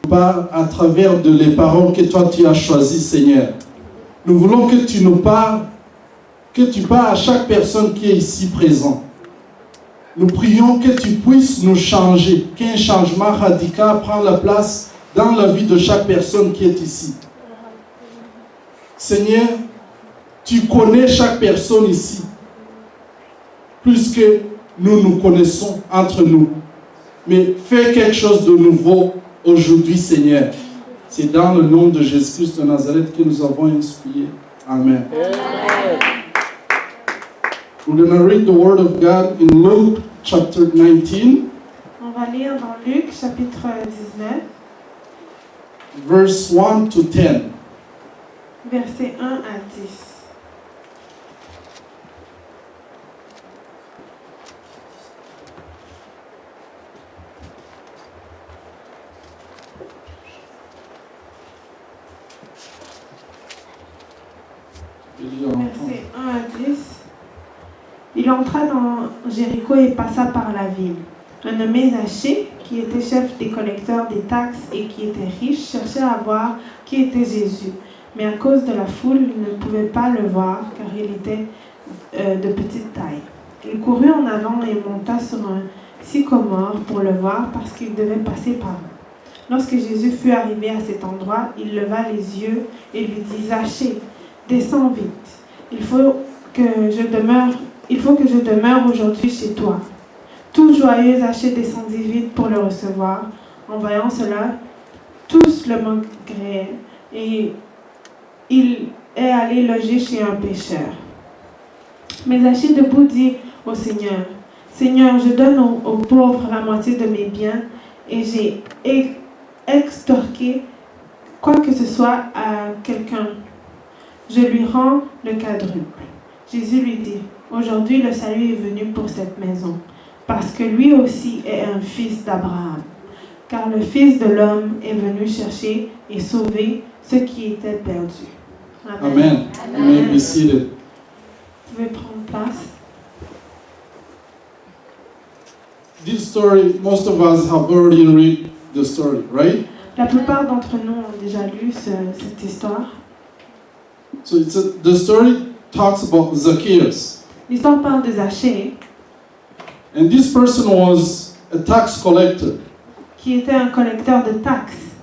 parles à travers les paroles que toi tu as choisies, Seigneur. Nous voulons que tu nous parles, que tu parles à chaque personne qui est ici présente. Nous prions que tu puisses nous changer, qu'un changement radical prenne la place dans la vie de chaque personne qui est ici. Seigneur, tu connais chaque personne ici, plus que nous nous connaissons entre nous. Mais fais quelque chose de nouveau aujourd'hui, Seigneur. C'est dans le nom de Jésus-Christ de Nazareth que nous avons inspiré. Amen. We're going to read the Word of God in Luke chapter 19. On va lire dans Luc chapitre 19, verse 1 to 10. versets 1 à 10. Versets 1 à 10. Il entra dans Jéricho et passa par la ville. Un nommé Zachée, qui était chef des collecteurs des taxes et qui était riche, cherchait à voir qui était Jésus. Mais à cause de la foule, il ne pouvait pas le voir, car il était de petite taille. Il courut en avant et monta sur un sycomore pour le voir, parce qu'il devait passer par là. Lorsque Jésus fut arrivé à cet endroit, il leva les yeux et lui dit « Zachée, descends vite. Il faut que je demeure aujourd'hui chez toi. » Tout joyeux, Zachée descendit vite pour le recevoir. En voyant cela, tous le maugréaient et il est allé loger chez un pécheur. Mais Zachée debout dit au Seigneur, « Seigneur, je donne aux pauvres la moitié de mes biens et j'ai extorqué quoi que ce soit à quelqu'un. Je lui rends le quadruple. » Jésus lui dit, « Aujourd'hui le salut est venu pour cette maison, parce que lui aussi est un fils d'Abraham. Car le Fils de l'homme est venu chercher et sauver ceux qui étaient perdus. » Amen. Amen. You may be seated. Vous pouvez prendre place. This story, most of us have already read the story, right? La plupart d'entre nous ont déjà lu cette histoire. So the story talks about Zacchaeus. L'histoire parle de Zachée, And this person was a tax collector. qui était un collecteur de taxes,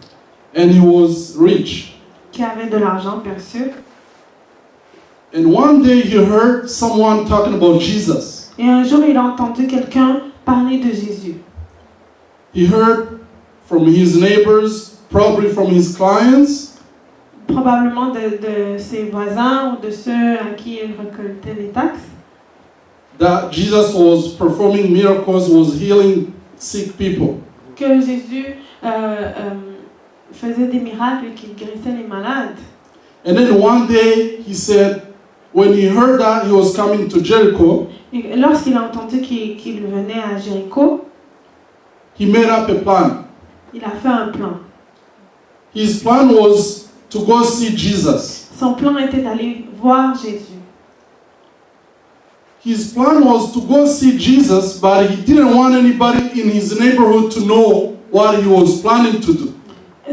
And he was rich. qui avait de l'argent, bien sûr. And one day he heard someone talking about Jesus. Et un jour, il a entendu quelqu'un parler de Jésus. He heard from his neighbors, probably from his clients, Probablement de ses voisins ou de ceux à qui il récoltait les taxes, that Jesus was performing miracles, was healing sick people. que Jésus faisait des miracles et qu'il guérissait les malades. And then one day he said, when he heard that he was coming to Jericho, Et lorsqu'il a entendu qu'il venait à Jéricho, he made up a plan. il a fait un plan. His plan was to go see Jesus. Son plan était d'aller voir Jésus. His plan was to go see Jesus, but he didn't want anybody in his neighborhood to know what he was planning to do.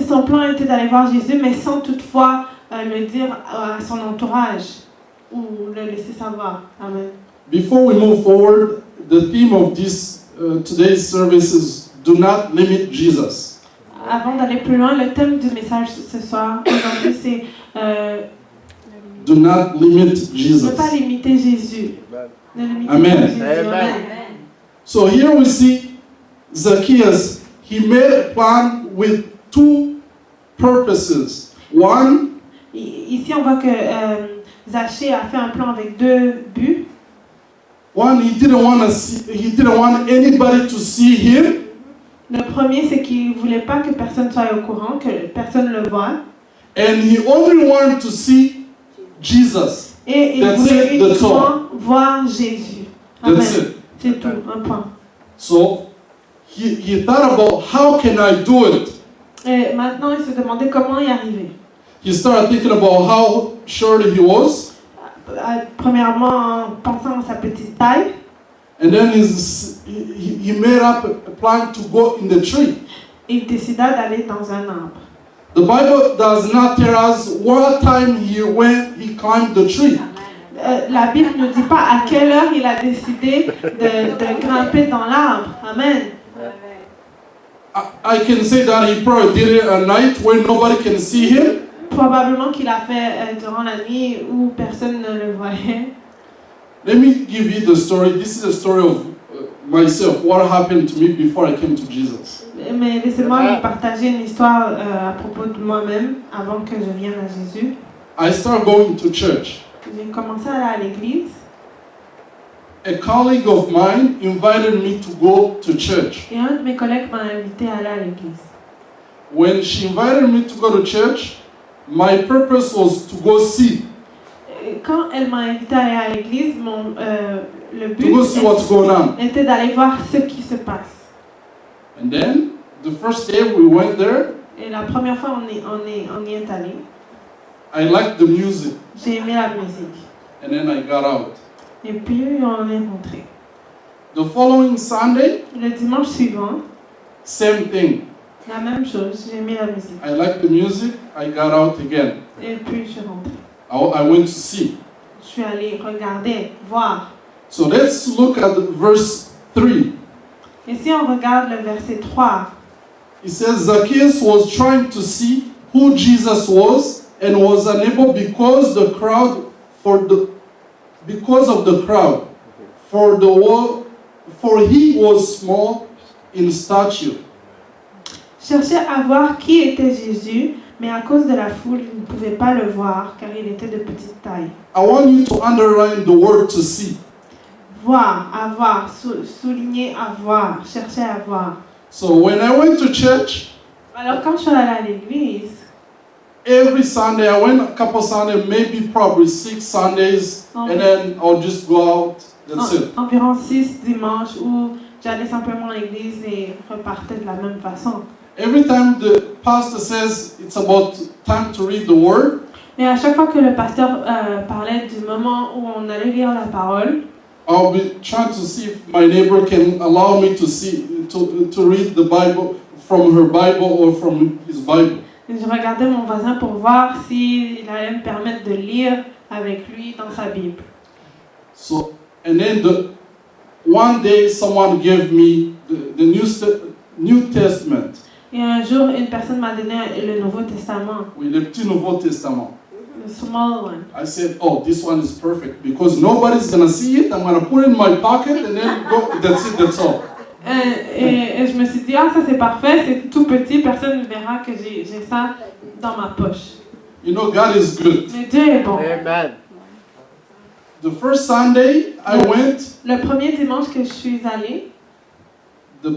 Son plan était d'aller voir Jésus, mais sans toutefois le dire à son entourage ou le laisser savoir. Amen. Before we move forward, the theme of this today's service is do not limit Jesus. Avant d'aller plus loin, le thème du message ce soir, aujourd'hui, c'est Do not limit ne Jesus. pas limiter Jésus. Ne limiter Amen. pas Jésus. Amen. So here we see Zacchaeus, he made a plan with two purposes. One, Ici, on voit que Zachée a fait un plan avec deux buts. one, he didn't want anybody to see him. Le premier, c'est qu'il ne voulait pas que personne soit au courant, que personne le voie. And he only wanted to see Jesus. Et il That's voulait it, that's uniquement voir Jésus. Amen. That's it. C'est tout, un point. So he thought about how can I do it? Et maintenant, il se demandait comment y arriver. He started thinking about how short he was. Premièrement, en pensant à sa petite taille. And then he made up a plan to go in the tree. il décida d'aller dans un arbre. The Bible does not tell us what time he climbed the tree. La Bible ne dit pas à quelle heure il a décidé de grimper dans l'arbre. Amen. I can say that he probably did it at night when nobody can see him. Probablement qu'il a fait durant la nuit où personne ne le voyait. Let me give you the story. This is the story of myself, what happened to me before I came to Jesus. Mais laissez-moi vous partager une histoire à propos de moi-même avant que je vienne à Jésus. I started going to church. J'ai commencé à aller à l'église. A colleague of mine invited me to go to church. Et un de mes collègues m'a invité à aller à l'église. When she invited me to go to church, my purpose was to go see. Quand elle m'a invité à aller à l'église, le but To go see what's going on. était d'aller voir ce qui se passe. And then, the first day we went there, Et la première fois, on y est allé. I liked the music. J'ai aimé la musique. And then I got out. Et puis, on est rentré. The following Sunday, Le dimanche suivant, same thing. la même chose. J'ai aimé la musique. I liked the music, I got out again. Et puis, je suis rentré. I went to see. Je suis allé regarder, voir. So let's look at verse 3. Et si on regarde le verset 3, It says, Zacchaeus was trying to see who Jesus was and was unable because of the crowd, for he was small in stature. cherchait à voir qui était Jésus, mais à cause de la foule, il ne pouvait pas le voir car il était de petite taille. I want you to underline the word to see. Voir, avoir, souligner, avoir, chercher à voir. So when I went to church, Alors quand je suis allée à l'église, every Sunday, I went a couple Sundays, maybe probably 6 Sundays, and then I'll just go out. That's it. Environ 6 dimanches où j'allais simplement à l'église et repartais de la même façon. Every time the pastor says it's about time to read the word, Et à chaque fois que le pasteur parlait du moment où on allait lire la parole, I'll be trying to see if my neighbor can allow me to read the Bible from her Bible or from his Bible. je regardais mon voisin pour voir s'il allait me permettre de lire avec lui dans sa Bible. So, and then one day someone gave me the New Testament. Et un jour, une personne m'a donné le Nouveau Testament. Oui, le petit Nouveau Testament. The small one. I said, oh, this one is perfect because nobody's going to see it. I'm going to put it in my pocket and then go. That's it, that's all. Et je me suis dit, ah, ça c'est parfait, c'est tout petit, personne ne verra que j'ai ça dans ma poche. You know, God is good. Mais Dieu est bon. Amen. The first Sunday I went, Le premier dimanche que je suis allée, the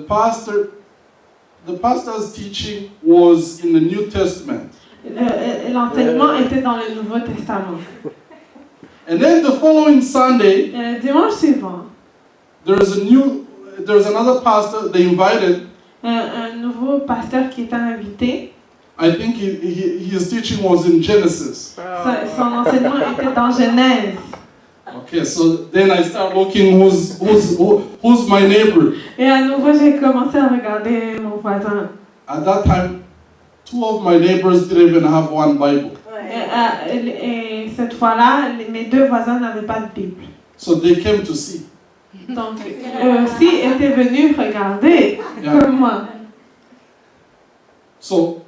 pastor's teaching was in the New Testament. l'enseignement était dans le Nouveau Testament. And then the following Sunday, Et le dimanche suivant, there's another pastor they invited. un nouveau pasteur qui était invité. I think his teaching was in Genesis. Son enseignement était dans Genèse. Okay, so then I start looking who's my neighbor. Et à nouveau, j'ai commencé à regarder mon voisin. At that time, 2 of my neighbors didn't even have one Bible. Et cette fois-là, mes 2 voisins n'avaient pas de Bible. So they came to see. Donc, eux aussi étaient venus regarder, comme moi. So,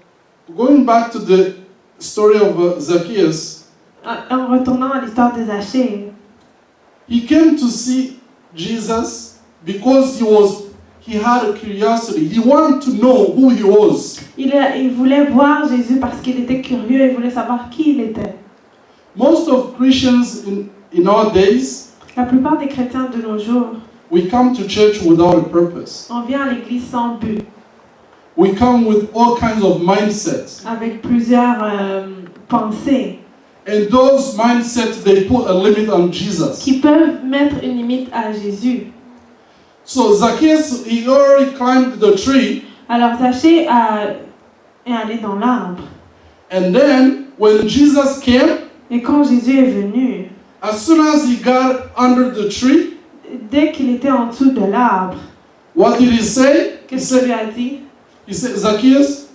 going back to the story of Zacchaeus, En retournant à l'histoire de Zachée, he came to see Jesus because he had a curiosity. He wanted to know who he was. il voulait voir Jésus parce qu'il était curieux, il voulait savoir qui il était. Most of Christians in our days, La plupart des chrétiens de nos jours, we come to church without a purpose. on vient à l'église sans but, We come with all kinds of mindsets. avec plusieurs pensées And those mindsets, they put a limit on Jesus. qui peuvent mettre une limite à Jésus. So Zacchaeus, he already climbed the tree. Alors Zachée est allé dans l'arbre. And then, when Jesus came, Et quand Jésus est venu, as soon as he got under the tree, dès qu'il était en dessous de l'arbre, what did he say? He qu'est-ce qu'il said, lui a dit? He said, Zacchaeus,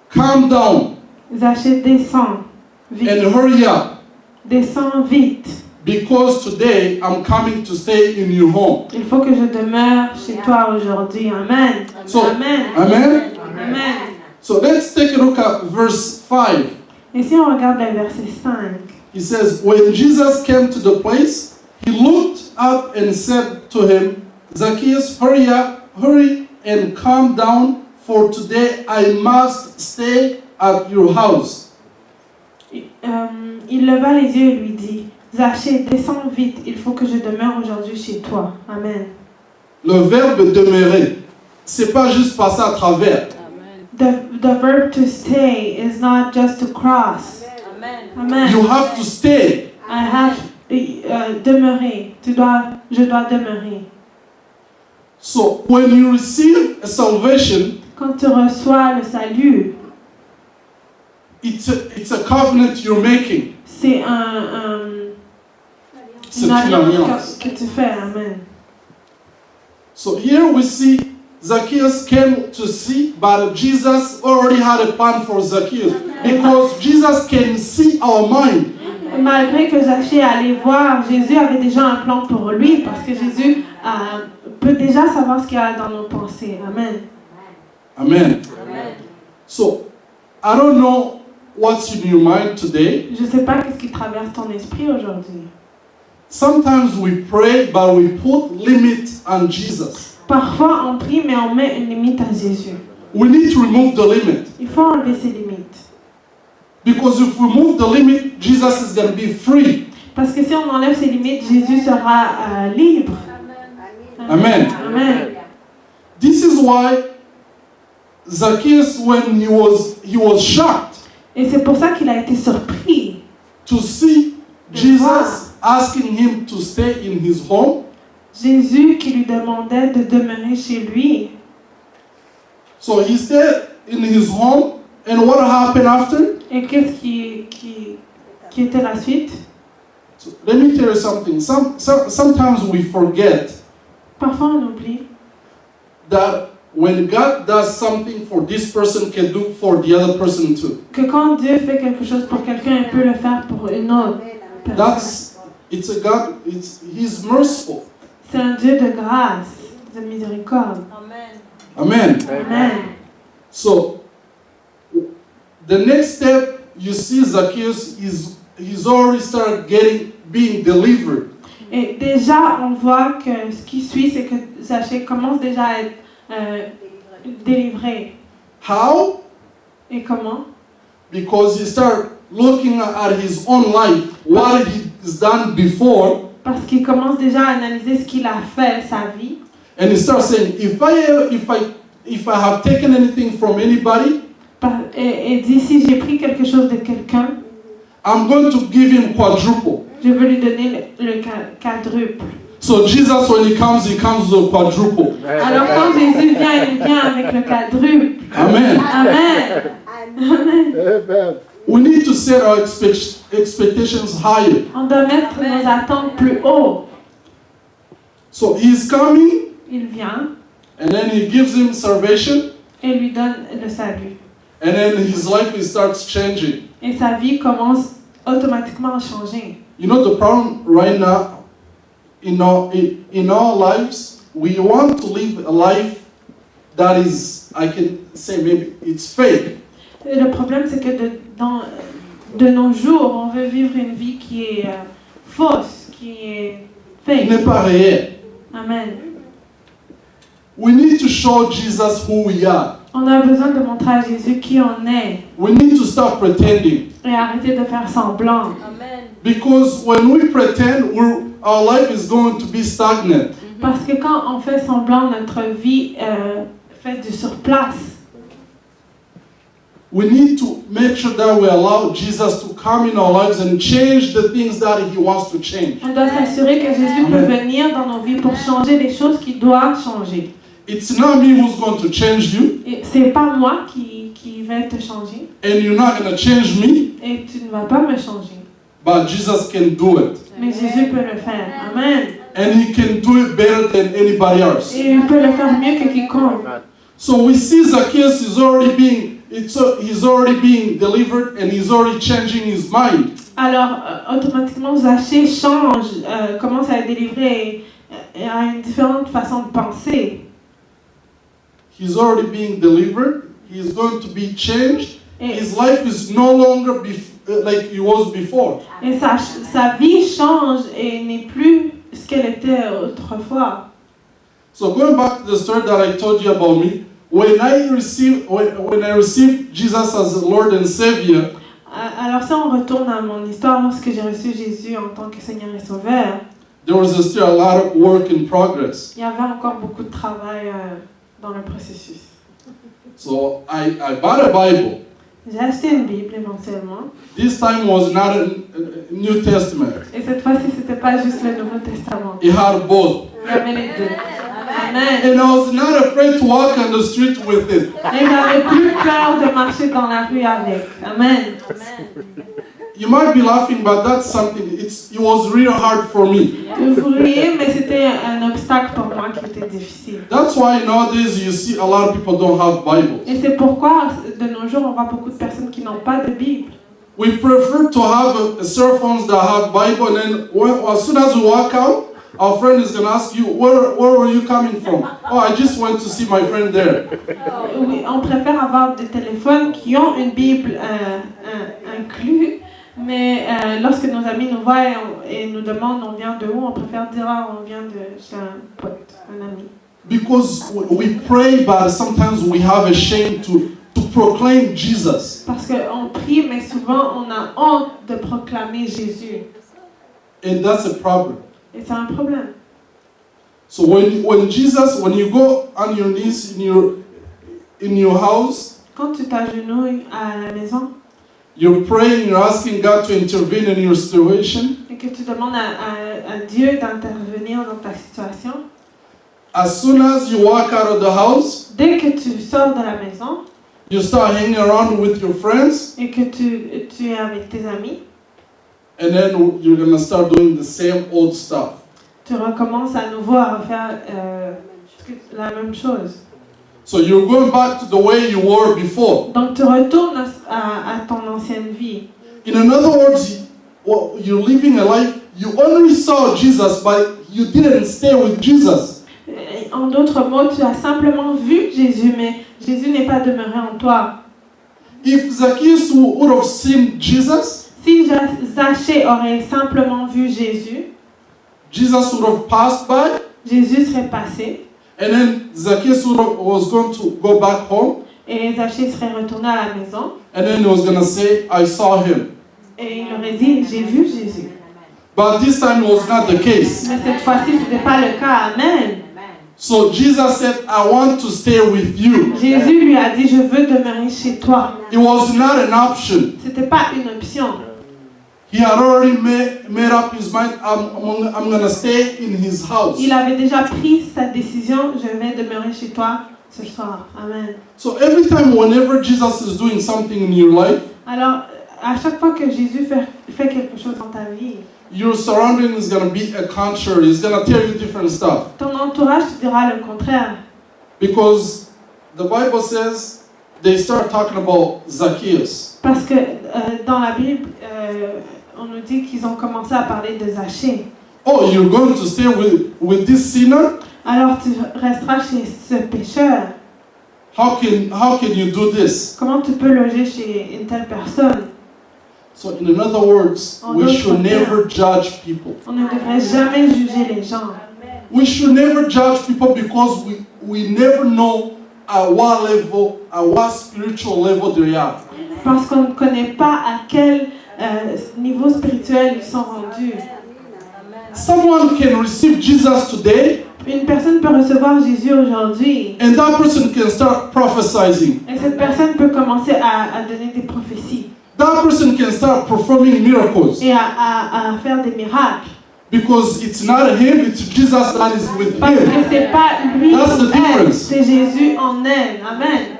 calm down Zachée, descends vite. and hurry up, Descends vite. because today I'm coming to stay in your home. Il faut que je demeure chez toi aujourd'hui. Amen. So, Amen. amen. Amen. So let's take a look at verse 5. Et si on regarde le verset 5, He says, when Jesus came to the place, he looked up and said to him, Zacchaeus, hurry up, hurry and calm down, for today I must stay at your house. il leva les yeux et lui dit, Zachée, descends vite, il faut que je demeure aujourd'hui chez toi. Amen. Le verbe demeurer, c'est pas juste passer à travers. The verb to stay is not just to cross. Amen. You have to stay. I have demeurer. Je dois demeurer. So when you receive a salvation, Quand tu reçois le salut, it's a covenant you're making. c'est C'est une une alliance alliance. que tu fais. Amen. So here we see Zacchaeus came to see, but Jesus already had a plan for Zacchaeus, because Jesus can see our mind. Malgré que Zachée allait voir, Jésus avait déjà un plan pour lui, parce que Jésus peut déjà savoir ce qu'il y a dans nos pensées. Amen. Amen. So I don't know what's in your mind today. Je ne sais pas qu'est-ce qui traverse ton esprit aujourd'hui. Sometimes we pray, but we put limit on Jesus. Parfois on prie, mais on met une limite à Jésus. We need to remove the limit. Il faut enlever ces limites. Because if we remove the limit, Jesus is going to be free. Parce que si on enlève ces limites, Jésus sera libre. Amen. Amen. This is why Zacchaeus, when he was shocked Et c'est pour ça qu'il a été surpris to see Jesus asking him to stay in his home. Jésus qui lui demandait de demeurer chez lui. So he stayed in his home, and what happened after? Et qu'est-ce qui était la suite? So let me tell you something. Sometimes we forget Parfois on oublie that when God does something for this person, can do for the other person too. que quand Dieu fait quelque chose pour quelqu'un, il peut le faire pour une autre personne. He's merciful. C'est un Dieu de grâce, de miséricorde. Amen. Amen. So the next step, you see Zacchaeus he's already started being delivered. Et déjà, on voit que ce qui suit, c'est que Zachée commence déjà à être délivré. How? Et comment? Because he started looking at his own life, what he's done before. Parce qu'il commence déjà à analyser ce qu'il a fait, sa vie. And he starts saying, if I have taken anything from anybody, Et dit, si j'ai pris quelque chose de quelqu'un, I'm going to give him quadruple. je veux lui donner le quadruple. So Jesus, when he comes with a quadruple. Alors quand Jésus vient, il vient avec le quadruple. Amen. Amen. Amen. We need to set our expectations higher. On doit mettre nos attentes plus haut. So he's coming, Il vient and then he gives him salvation, et lui donne le salut. and then his life starts changing. Et sa vie commence automatiquement à changer. You know the problem right now in our lives, we want to live a life that is, I can say maybe it's fake. Et le problème, c'est que de nos jours, on veut vivre une vie qui est fausse, qui est fake. N'est pas réel. Amen. We need to show Jesus who we are. On a besoin de montrer à Jésus qui on est We need to stop pretending. et arrêter de faire semblant. Amen. Because when we pretend, our life is going to be stagnant. Parce que quand on fait semblant, notre vie fait du surplace. We need to make sure that we allow Jesus to come in our lives and change the things that He wants to change. On doit s'assurer que Jésus peut venir dans nos vies pour changer les choses qui doivent changer. It's not me who's going to change you, Et c'est pas moi qui vais te changer. and you're not going to change me, Et tu ne vas pas me changer. but Jesus can do it. Mais Jésus peut le faire. Amen. And He can do it better than anybody else. Et il peut le faire mieux que quiconque. So we see Zacchaeus is already he's already being delivered and he's already changing his mind. Alors, automatiquement, Zachée change, commence à être délivré et a une différente façon de penser. He's already being delivered. He's going to be changed. Et, His life is no longer like it was before. et sa vie change et n'est plus ce qu'elle était autrefois. So going back to the story that I told you about me, when I received Jesus as Lord and Savior, Alors si on retourne à mon histoire, lorsque j'ai reçu Jésus en tant que Seigneur et Sauveur, there was still a lot of work in progress. il y avait encore beaucoup de travail dans le processus. So I bought a Bible. J'ai acheté une Bible éventuellement. This time was not a New Testament. Et cette fois-ci, c'était pas juste le Nouveau Testament. It had both. Il y avait les deux. Amen. And I was not afraid to walk on the street with it. Et j'avais plus peur de marcher dans la rue avec. Amen. You might be laughing, but that's something. It was really hard for me. Vous riez, mais c'était un obstacle pour moi qui était difficile. That's why nowadays you see a lot of people don't have Bibles. Et c'est pourquoi de nos jours on voit beaucoup de personnes qui n'ont pas de Bible. We prefer to have cell phones that have Bible, and then as soon as we walk out, our friend is going to ask you, where were you coming from? Oh, I just went to see my friend there. Oui, on préfère avoir des téléphones qui ont une Bible inclus. Mais lorsque nos amis nous voient et nous demandent on vient de où, on préfère dire on vient de chez un pote, un ami. Because we pray, but sometimes we have a shame to proclaim Jesus. Parce qu'on prie, mais souvent on a honte de proclamer Jésus. And that's a problem. Et c'est un problème. So when you go on your knees in your house, Quand tu t'agenouilles à la maison, you're praying, you're asking God to intervene in your situation. et que tu demandes à Dieu d'intervenir dans ta situation, As soon as you walk out of the house, dès que tu sors de la maison you start hanging around with your friends, et que tu es avec tes amis, and then you're going to start doing the same old stuff. tu recommences à nouveau à refaire la même chose. So you're going back to the way you were before. Donc tu retournes à ton ancienne vie. In other words, you're living a life, you only saw Jesus, but you didn't stay with Jesus. En d'autres mots, tu as simplement vu Jésus, mais Jésus n'est pas demeuré en toi. If Zacchaeus would have seen Jesus, Si Zachée aurait simplement vu Jésus, Jesus would have passed by, Jésus serait passé and then Zacchaeus was going to go back home, et Zachée serait retourné à la maison and then he was going to say, I saw him. et il aurait dit, j'ai vu Jésus. But this time it was not the case. Mais cette fois-ci, ce n'était pas le cas. Amen. So Jesus said, I want to stay with you. Jésus lui a dit, je veux demeurer chez toi. It was not an option. C'était pas une option. He had already made up his mind, I'm going to stay in his house. Il avait déjà pris sa décision, je vais demeurer chez toi ce soir. Amen. So every time, whenever Jesus is doing something in your life, Alors, à chaque fois que Jésus fait quelque chose dans ta vie, your surrounding is going to be a contrary. It's going to tell you different stuff. ton entourage te dira le contraire. Because the Bible says they start talking about Zacchaeus. Parce que dans la Bible, on nous dit qu'ils ont commencé à parler de Zachée. Oh, you're going to stay with this sinner? Alors tu resteras chez ce pécheur. How can you do this? Comment tu peux loger chez une telle personne? So in other words, we should never judge people. On ne devrait jamais juger les gens. We should never judge people because we never know at what level, at what spiritual level they are. Parce qu'on ne connaît pas à quel niveau spirituel ils sont rendus. Someone can receive Jesus today, Une personne peut recevoir Jésus aujourd'hui. and that person can start prophesying. Et cette personne peut commencer à donner des prophéties. That person can start performing miracles. Et à faire des miracles. Because it's not him, it's Jesus that is with Parce que him. c'est pas lui That's the ou elle, difference. c'est Jésus en elle. Amen.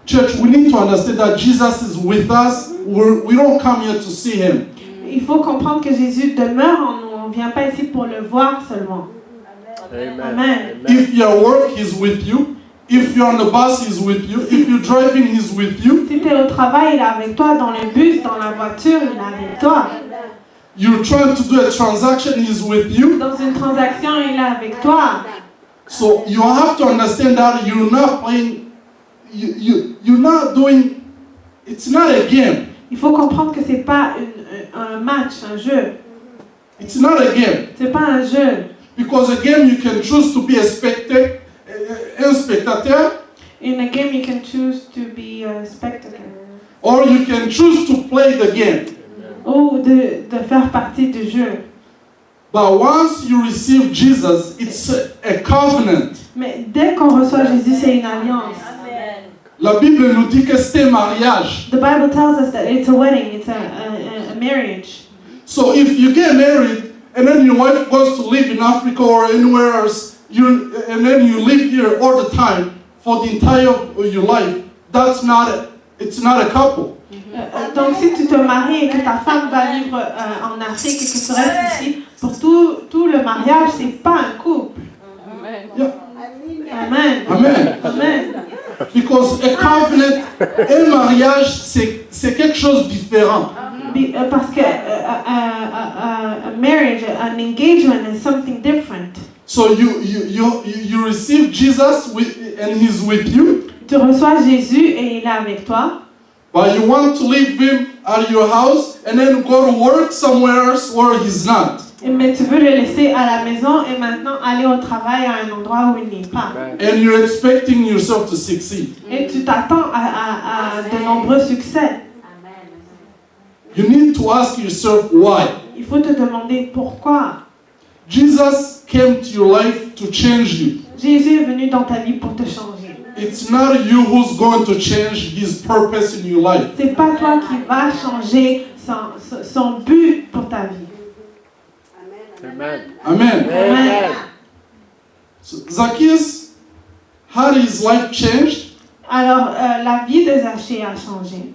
Church, we need to understand that Jesus is with us. We don't come here to see him. Il faut comprendre que Jésus demeure en nous. On ne vient pas ici pour le voir seulement. Amen. If you're at work, he's with you. If you're on the bus, he's with you. If you're driving, he's with you. Si tu es au travail, il est avec toi. Dans le bus, dans la voiture, il est avec toi. You're trying to do a transaction, he's with you. Dans une transaction, il est avec toi. So you have to understand that you're not playing, you're not doing, it's not a game. Il faut comprendre que c'est pas un match, un jeu. It's not a game. C'est pas un jeu. Because a game you can choose to be a spectator. In a game, you can choose to be a spectator. Or you can choose to play the game. Ou de faire partie du jeu. But once you receive Jesus, it's a covenant. Mais dès qu'on reçoit Jésus, c'est une alliance. La Bible nous dit que c'est un mariage. The Bible tells us that it's a wedding, it's a marriage. So if you get married and then your wife goes to live in Africa or anywhere else, and then you live here all the time for the entire of your life, it's not a couple. Donc si tu te maries et que ta femme va vivre en Afrique et que tu restes ici, pour tout le mariage, c'est pas un couple. Amen. Yeah. Amen. Amen. Amen. Because a covenant, un mariage, c'est quelque chose de différent. Parce que a marriage, an engagement is something different. So you receive Jesus and he's with you. Tu reçois Jésus et il est avec toi. But you want to leave him at your house and then go to work somewhere else where he's not. Mais tu veux le laisser à la maison et maintenant aller au travail à un endroit où il n'est pas. And you're expecting yourself to succeed. Et tu t'attends à de nombreux succès. You need to ask yourself why. Il faut te demander pourquoi. Jesus came to your life to change you. Jésus est venu dans ta vie pour te changer. It's not you who's going to change his purpose in your life. C'est pas toi qui vas changer son but pour ta vie. Amen. Amen. Amen. So Zacchaeus had his life changed. Alors la vie de Zachée a changé.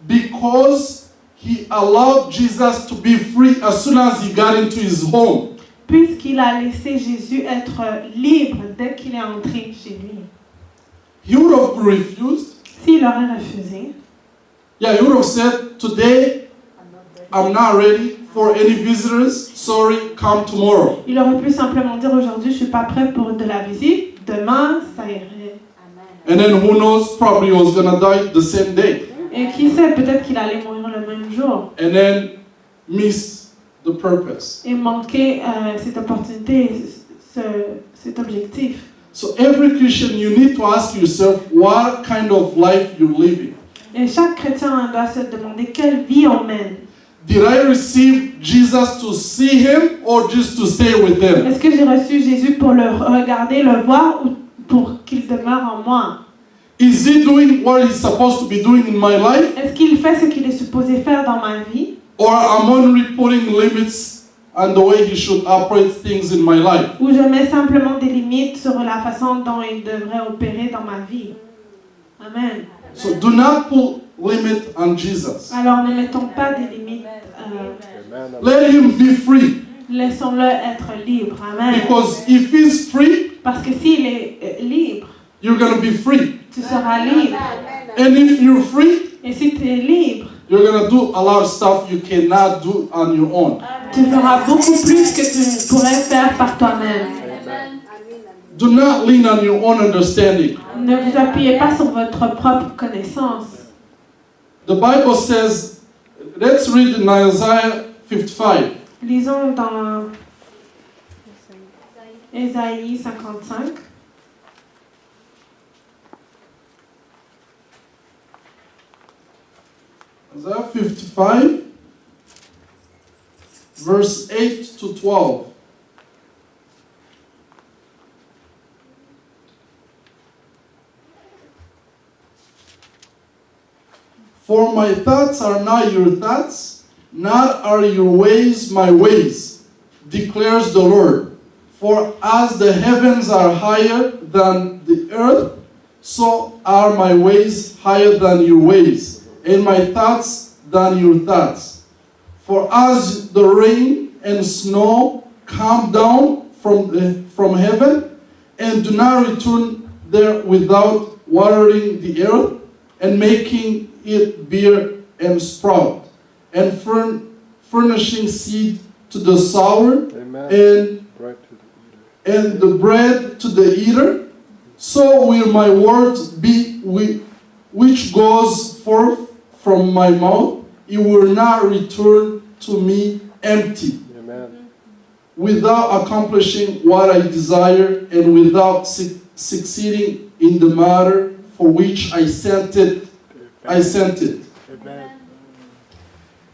Because he allowed Jesus to be free as soon as he got into his home. Puisqu'il a laissé Jésus être libre dès qu'il est entré chez lui. He would have refused. S'il aurait refusé, Yeah, he would have said, today I'm not ready for any visitors. Sorry, come tomorrow. il aurait pu simplement dire aujourd'hui je suis pas prêt pour de la visite, demain ça irait. And then who knows, probably he was going to die the same day. Et qui sait, peut-être qu'il allait mourir le même jour. And then miss the purpose. Et manquer cette opportunité, cet objectif. So every Christian, you need to ask yourself what kind of life you're living. Et chaque chrétien doit se demander quelle vie on mène. Did I receive Jesus to see him or just to stay with him? Est-ce que j'ai reçu Jésus pour le regarder, le voir ou pour qu'il demeure en moi? Is he doing what he's supposed to be doing in my life? Est-ce qu'il fait ce qu'il est supposé faire dans ma vie? Or am I only putting limits on the way he should operate things in my life? Ou je mets simplement des limites sur la façon dont il devrait opérer dans ma vie? Amen. So do not put limit on Jesus. Alors ne mettons pas des limites. Let him be free. Laissons-le être libre. Amen. Because if he's free, Parce que s'il est libre, you're going to be free. tu seras libre. And if you're free, Et si tu es libre, you're going to do a lot of stuff you cannot do on your own. tu feras beaucoup plus que tu pourrais faire par toi-même. Do not lean on your own understanding. Ne vous appuyez pas sur votre propre connaissance. The Bible says, let's read in Isaiah 55. Lisons dans Ésaïe 55. Isaiah 55, verse 8 to 12. For my thoughts are not your thoughts, not are your ways my ways, declares the Lord. For as the heavens are higher than the earth, so are my ways higher than your ways, and my thoughts than your thoughts. For as the rain and snow come down from heaven, and do not return there without watering the earth and making it bear and sprout, and furnishing seed to the sower and the bread to the eater, so will my words be which goes forth from my mouth. It will not return to me empty, without accomplishing what I desire and without succeeding in the matter for which I sent it. Amen.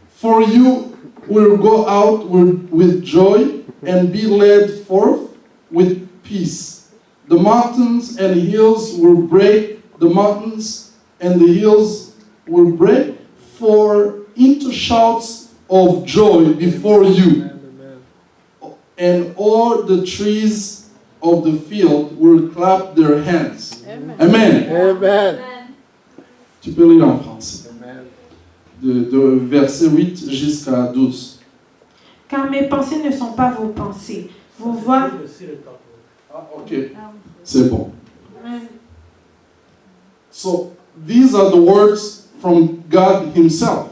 For you will go out with joy and be led forth with peace. The mountains and hills will break, the mountains and the hills will break into shouts of joy before you. And all the trees of the field will clap their hands. Amen. Amen. Tu peux lire en français. Amen. De verset 8 jusqu'à 12. Car mes pensées ne sont pas vos pensées. Vos voix. Ah, ok. C'est bon. So, these are the words from God Himself.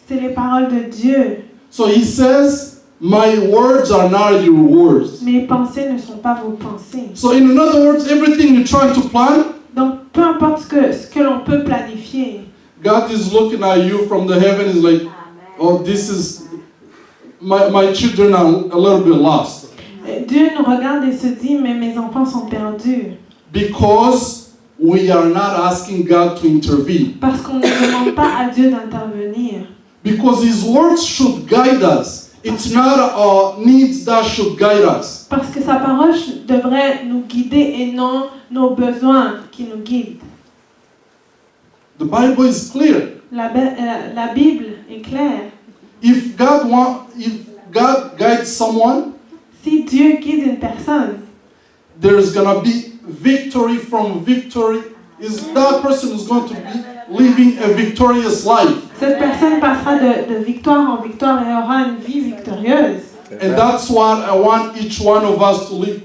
C'est les paroles de Dieu. So He says, my words are not your words. Mes pensées ne sont pas vos pensées. So in other words, everything you're trying to plan, Donc, peu importe ce que l'on peut planifier, God is looking at you from the heaven. Is like, oh, this is my children are a little bit lost. Dieu nous regarde et se dit, mais mes enfants sont perdus. Because we are not asking God to intervene. Parce qu'on ne demande pas à Dieu d'intervenir. Because His words should guide us. It's not our needs that should guide us. Parce que sa parole devrait nous guider et non nos besoins qui nous guident. The Bible is clear. La Bible est claire. If God guides someone, Si Dieu guide une personne, there's gonna be victory from victory. That person is going to be living a victorious life. cette personne passera de victoire en victoire et aura une vie victorieuse. And that's what I want each one of us to live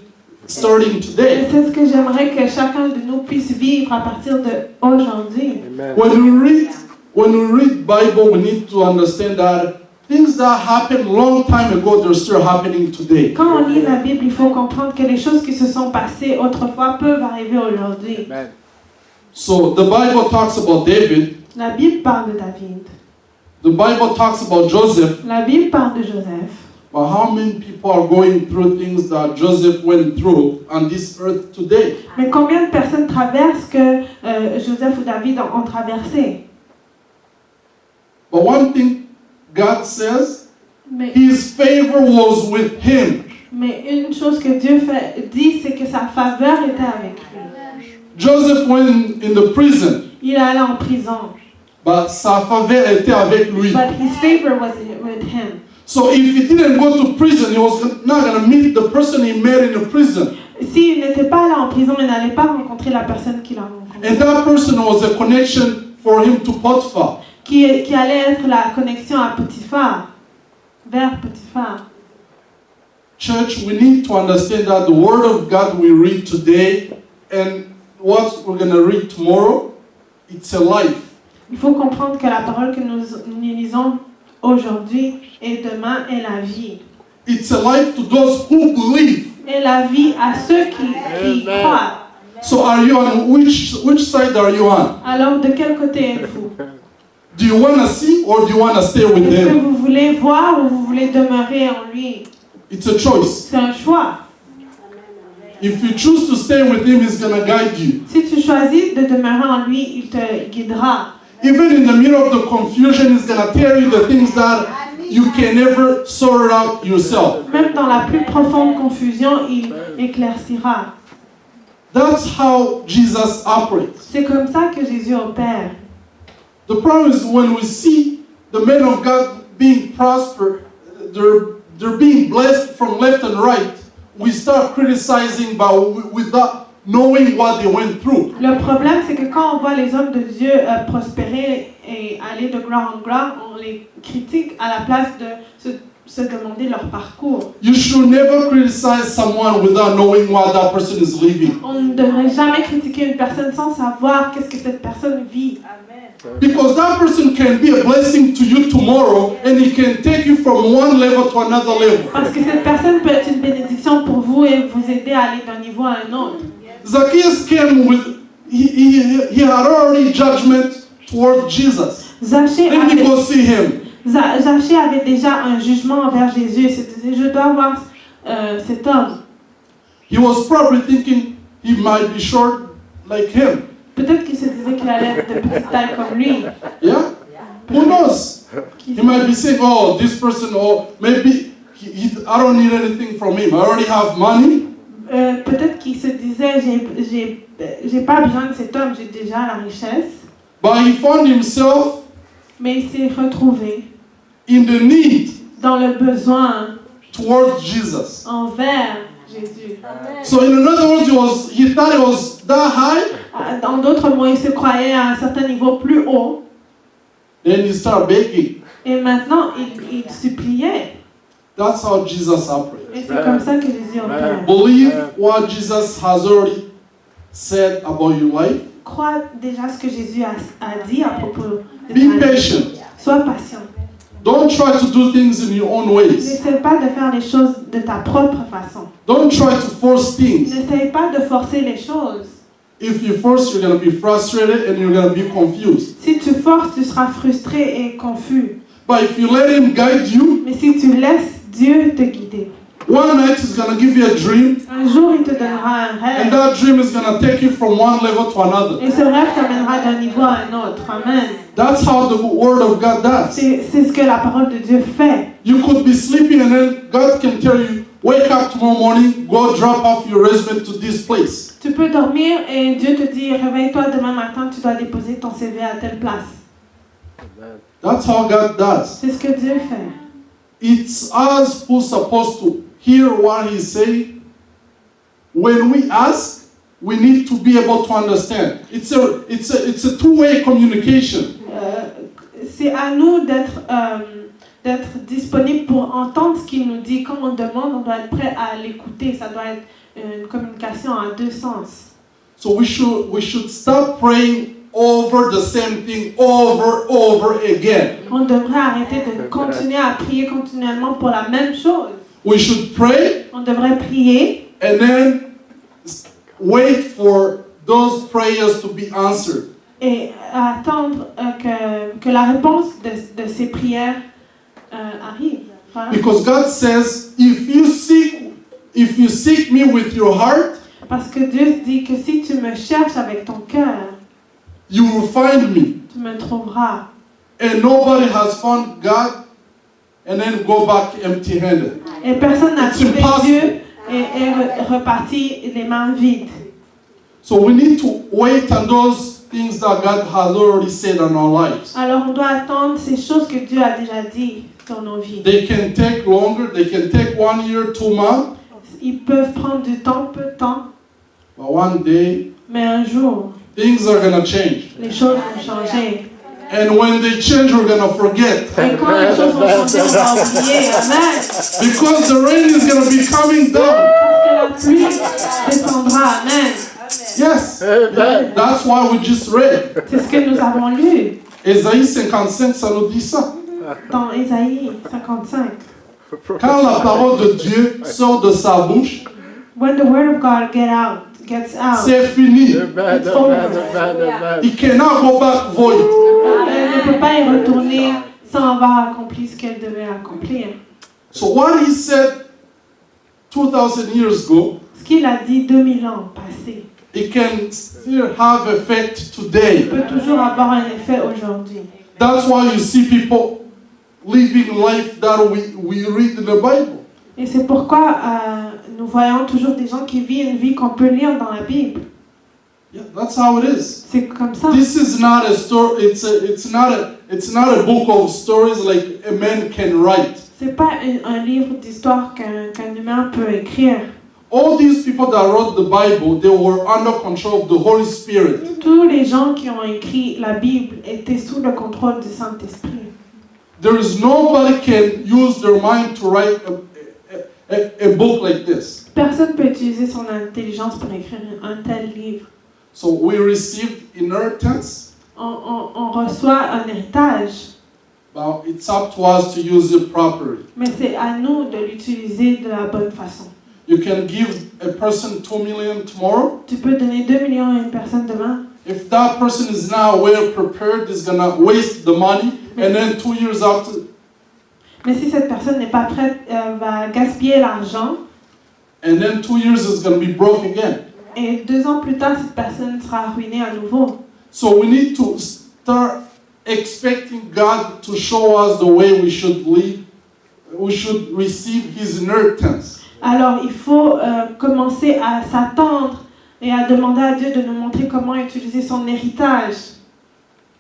starting Et today. c'est ce que j'aimerais que chacun de nous puisse vivre à partir d'aujourd'hui. Amen. When we read Bible, we need to understand that things that happened long time ago, they're still happening today. Quand on lit la Bible, il faut comprendre que les choses qui se sont passées autrefois peuvent arriver aujourd'hui. Amen. So the Bible talks about David. La Bible parle de David. The Bible talks about Joseph. La Bible parle de Joseph. But how many people are going through things that Joseph went through on this earth today? Mais combien de personnes traversent que Joseph ou David ont traversé? But one thing God says, Mais His favor was with him. une chose que Dieu dit, c'est que sa faveur était avec lui. Joseph went in the prison, Il est allé en prison. but sa faveur était avec lui. But his favor was with him. So if he didn't go to prison, he was not going to meet the person he met in the prison. S'il n'était pas allé en prison, il n'allait pas rencontrer la personne qu'il a rencontrée. And that person was a connection for him to Potiphar. Qui allait être la connexion à Potiphar, vers Potiphar. Church, we need to understand that the Word of God we read today and what we're going to read tomorrow, it's a life. Il faut comprendre que la parole que nous lisons aujourd'hui et demain est la vie. It's a life to those who believe. Et la vie à ceux qui croient. So are you on which side are you on? Alors de quel côté êtes-vous? Do you want to see or do you want to stay with Est-ce que him? vous voulez voir ou vous voulez demeurer en lui? It's a choice. C'est un choix. If you choose to stay with him, he's going to guide you. Si tu choisis de demeurer en lui, il te guidera. Even in the middle of the confusion, he's going to tell you the things that you can never sort out yourself. Même dans la plus profonde confusion, il éclaircira. That's how Jesus operates. C'est comme ça que Jésus opère. The problem is when we see the men of God being prospered, they're being blessed from left and right, we start criticizing without knowing what they went through. Le problème, c'est que quand on voit les hommes de Dieu prospérer et aller de gloire en gloire, on les critique à la place de se se demander leur parcours. You should never criticize someone without knowing why that person is living. On ne devrait jamais critiquer une personne sans savoir qu'est-ce que cette personne vit. Because that person can be a blessing to you tomorrow and he can take you from one level to another level. Parce que cette personne peut être une bénédiction pour vous et vous aider à aller d'un niveau à un autre. Zacchaeus came with, he had already judgment toward Jesus. Zaché Let me go see him. Zaché avait déjà un jugement envers Jésus. C'était, je dois voir cet homme. He was probably thinking he might be short like him. Peut-être qu'il se disait qu'il allait être de petite taille comme lui. Yeah? Who knows? He might be saying, oh, this person, oh, maybe I don't need anything from him. I already have money. Peut-être qu'il se disait, j'ai pas besoin de cet homme, j'ai déjà la richesse. But he found himself Mais il s'est retrouvé in the need dans le besoin towards Jesus. envers Jésus. So in other words, he thought it was that high. En d'autres mots, il se croyait à un certain niveau plus haut. Then he started begging. Et maintenant, il suppliait. That's how Jesus operates. Et c'est comme ça que Jésus opère. Believe what Jesus has already said about your life. Crois déjà ce que Jésus a dit à propos de Be ta vie. patient. Sois patient. Don't try to do things in your own ways. N'essaie pas de faire les choses de ta propre façon. Don't try to force things. N'essaie pas de forcer les choses. If you force, you're going to be frustrated and you're going to be confused. Si tu forces, tu seras frustré et confus. But if you let him guide you, Mais si tu laisses Dieu te guider, one night he's going to give you a dream, un jour il te donnera un and rêve. that dream is going to take you from one level to another. Et ce rêve t'amènera d'un niveau à un autre. Amen. That's how the word of God does. C'est ce que la parole de Dieu fait. You could be sleeping and then God can tell you, wake up tomorrow morning, go drop off your resume to this place. Tu peux dormir et Dieu te dit, réveille-toi demain matin, tu dois déposer ton CV à telle place. That's how God does. C'est ce que Dieu fait. It's us who's supposed to hear what He's saying. When we ask, we need to be able to understand. It's a two-way communication. C'est à nous d'être disponible pour entendre ce qu'il nous dit. Quand on demande, on doit être prêt à l'écouter. Ça doit être une communication à deux sens. So we should stop praying over the same thing over again. On devrait arrêter de continuer à prier continuellement pour la même chose. We should pray On devrait prier and then wait for those prayers to be answered. et attendre que la réponse de ces prières arrive. Voilà. Because God says, if you seek me with your heart, Parce que Dieu dit que si tu me cherches avec ton cœur, you will find me. tu me trouveras. And nobody has found God and then go back empty-handed. Et personne n'a It's trouvé impossible. Dieu et est reparti les mains vides. So we need to wait on those things that God has already said in our lives. Alors on doit attendre ces choses que Dieu a déjà dit dans nos vies. They can take longer, they can take 1 year, 2 months, Ils peuvent prendre du temps, peu de temps, but one day mais un jour, things are going to change. les choses vont changer. And when they change, we're going to forget. Et quand les choses vont changer, on va oublier. Amen. Because the rain is going to be coming down. Parce que la pluie descendra. Amen. Yes. That's why we just read. C'est ce que nous avons lu Ésaïe 55, ça nous dit ça. dans Ésaïe 55. Quand la parole de Dieu sort de sa bouche, When the word of God gets out, c'est fini. it's over. It cannot go back void. Elle ne peut pas y retourner sans avoir accompli ce qu'elle devait accomplir. So what he said 2,000 years ago, Ce qu'il a dit 2000 ans passés it can still have effect today. peut toujours avoir un effet aujourd'hui. That's why you see people living life that we read in the Bible. Et c'est pourquoi nous voyons toujours des gens qui vivent une vie qu'on peut lire dans la Bible. Yeah, that's how it is. C'est comme ça. This is not a story. It's not a book of stories like a man can write. C'est pas un livre d'histoire qu'un humain peut écrire. All these people that wrote the Bible, they were under control of the Holy Spirit. Tous les gens qui ont écrit la Bible étaient sous le contrôle du Saint-Esprit. There is nobody can use their mind to write a book like this. Personne peut utiliser son intelligence pour écrire un tel livre. So we received inheritance. On reçoit un héritage, But it's up to us to use it properly. mais c'est à nous de l'utiliser de la bonne façon. You can give a person 2 million tomorrow. Tu peux donner 2 millions à une personne demain. If that person is not well prepared, is gonna waste the money, and then 2 years after, Mais si cette personne n'est pas prête, va gaspiller l'argent, and then 2 years is gonna be broke again. et 2 ans plus tard, cette personne sera ruinée à nouveau. So we need to start expecting God to show us the way we should live. We should receive His inheritance. Alors, il faut commencer à s'attendre et à demander à Dieu de nous montrer comment utiliser son héritage.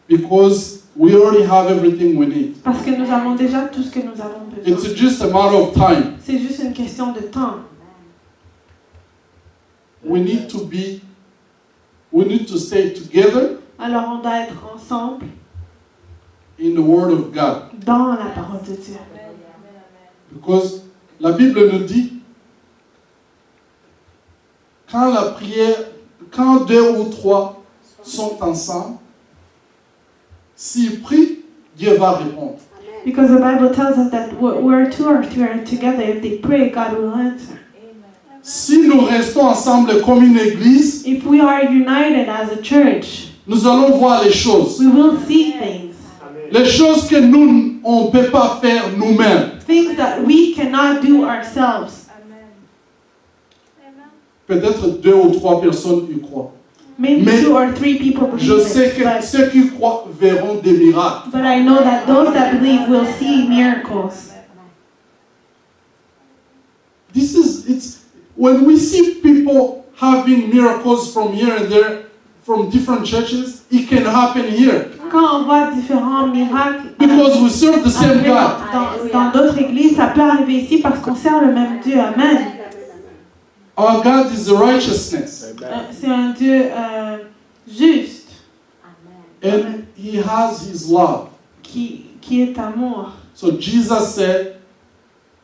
Because we already have everything we need. Parce que nous avons déjà tout ce que nous avons besoin. It's just a matter of time. C'est juste une question de temps. We need to stay together Alors, on doit être ensemble in the Word of God. dans la parole de Dieu. Because la Bible nous dit, quand 2 ou 3 sont ensemble, s'ils prient, Dieu va répondre. Because the Bible tells us that where 2 or 3 are together, if they pray, God will answer. Si nous restons ensemble comme une église, If we are united as a church, nous allons voir les choses. we will see things. Les choses que nous, on ne peut pas faire nous-mêmes. Things that we cannot do ourselves. Peut-être 2 ou 3 personnes y croient. Maybe Mais 2 or 3 people Je believe sais it. que ceux qui croient verront des miracles. But I know that those that believe will see miracles. When we see people having miracles from here and there, from different churches, it can happen here. Quand on voit différents miracles Because we serve the same God. dans d'autres églises, ça peut arriver ici parce qu'on sert le même Dieu. Amen. Our God is the righteousness. C'est un Dieu juste And He has His love. qui est amour. So Jesus said,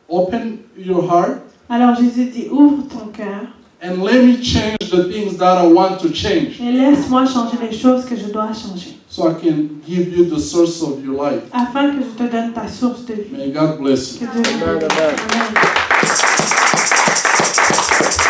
open your heart Alors Jésus dit, ouvre ton cœur and let me change the things that I want to change, et laisse-moi changer les choses que je dois changer, so I can give you the source of your life. afin que je te donne ta source de vie. May God bless you. Que Dieu te bénisse. Amen.